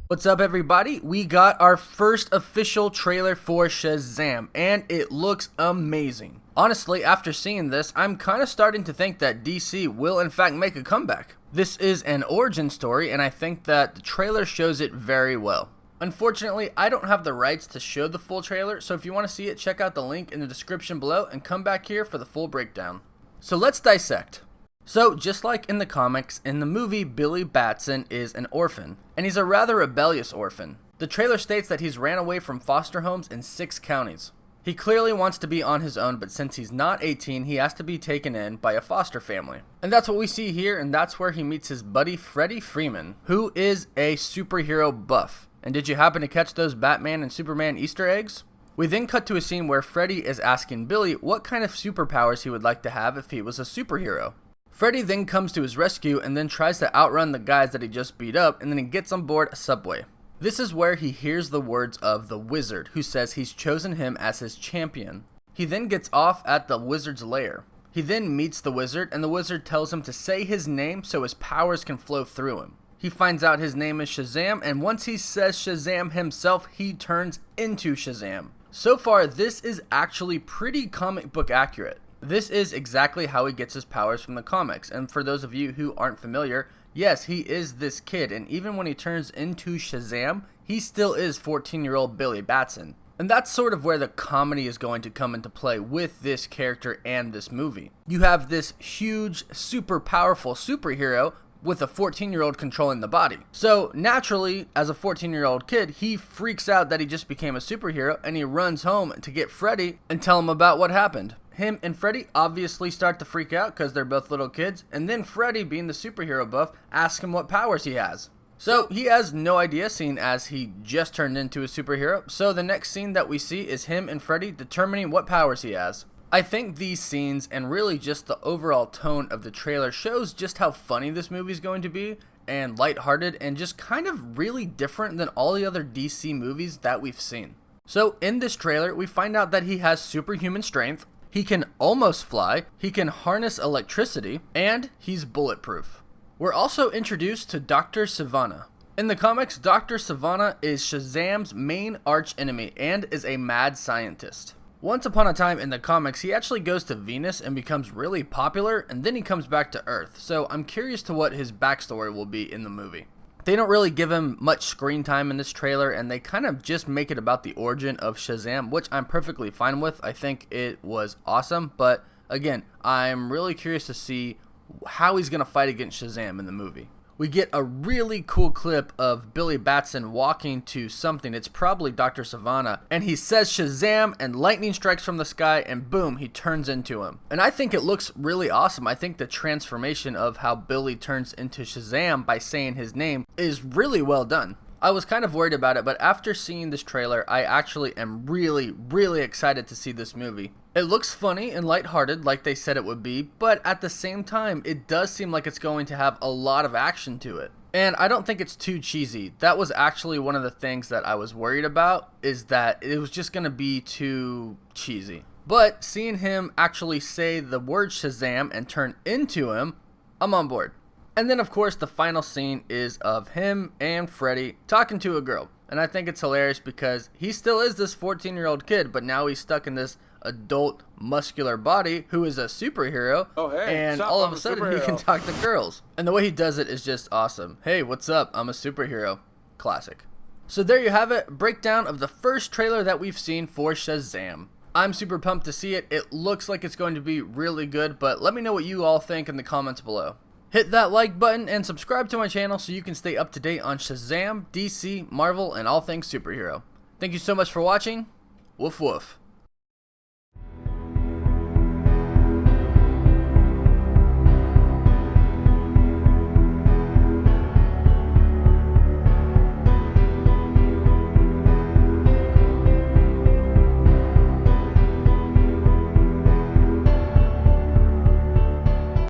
What's up, everybody? We got our first official trailer for Shazam, and it looks amazing. Honestly, after seeing this, I'm kind of starting to think that DC will in fact make a comeback. This is an origin story, and I think that the trailer shows it very well. Unfortunately, I don't have the rights to show the full trailer, so if you want to see it, check out the link in the description below and come back here for the full breakdown. So let's dissect. So, just like in the comics, in the movie, Billy Batson is an orphan, and he's a rather rebellious orphan. The trailer states that he's ran away from foster homes in 6 counties. He clearly wants to be on his own, but since he's not 18, he has to be taken in by a foster family. And that's what we see here, and that's where he meets his buddy Freddie Freeman, who is a superhero buff. And did you happen to catch those Batman and Superman Easter eggs? We then cut to a scene where Freddie is asking Billy what kind of superpowers he would like to have if he was a superhero. Freddy then comes to his rescue and then tries to outrun the guys that he just beat up, and then he gets on board a subway. This is where he hears the words of the wizard, who says he's chosen him as his champion. He then gets off at the wizard's lair. He then meets the wizard, and the wizard tells him to say his name so his powers can flow through him. He finds out his name is Shazam, and once he says Shazam himself, he turns into Shazam. So far, this is actually pretty comic book accurate. This is exactly how he gets his powers from the comics, and for those of you who aren't familiar, yes, he is this kid, and even when he turns into Shazam, he still is 14-year-old Billy Batson. And that's sort of where the comedy is going to come into play with this character and this movie. You have this huge, super powerful superhero with a 14-year-old controlling the body. So naturally, as a 14-year-old kid, he freaks out that he just became a superhero, and he runs home to get Freddy and tell him about what happened. Him and Freddy obviously start to freak out because they're both little kids, and then Freddy, being the superhero buff, asks him what powers he has. So he has no idea, seeing as he just turned into a superhero, so the next scene that we see is him and Freddy determining what powers he has. I think these scenes, and really just the overall tone of the trailer, shows just how funny this movie is going to be, and lighthearted, and just kind of really different than all the other DC movies that we've seen. So in this trailer, we find out that he has superhuman strength, he can almost fly, he can harness electricity, and he's bulletproof. We're also introduced to Dr. Sivana. In the comics, Dr. Sivana is Shazam's main archenemy and is a mad scientist. Once upon a time in the comics, he actually goes to Venus and becomes really popular, and then he comes back to Earth, so I'm curious to what his backstory will be in the movie. They don't really give him much screen time in this trailer, and they kind of just make it about the origin of Shazam, which I'm perfectly fine with. I think it was awesome, but again, I'm really curious to see how he's going to fight against Shazam in the movie. We get a really cool clip of Billy Batson walking to something. It's probably Dr. Sivana, and he says Shazam, and lightning strikes from the sky, and boom, he turns into him. And I think it looks really awesome. I think the transformation of how Billy turns into Shazam by saying his name is really well done. I was kind of worried about it, but after seeing this trailer, I actually am really excited to see this movie. It looks funny and lighthearted like they said it would be, but at the same time, it does seem like it's going to have a lot of action to it. And I don't think it's too cheesy. That was actually one of the things that I was worried about, is that it was just going to be too cheesy. But seeing him actually say the word Shazam and turn into him, I'm on board. And then, of course, the final scene is of him and Freddy talking to a girl. And I think it's hilarious because he still is this 14-year-old kid, but now he's stuck in this adult, muscular body who is a superhero. Oh, hey, and what's up? all I'm of a a sudden he superhero. can talk to girls. And the way he does it is just awesome. Hey, what's up? I'm a superhero. Classic. So there you have it. Breakdown of the first trailer that we've seen for Shazam. I'm super pumped to see it. It looks like it's going to be really good, but let me know what you all think in the comments below. Hit that like button and subscribe to my channel so you can stay up to date on Shazam, DC, Marvel, and all things superhero. Thank you so much for watching. Woof woof.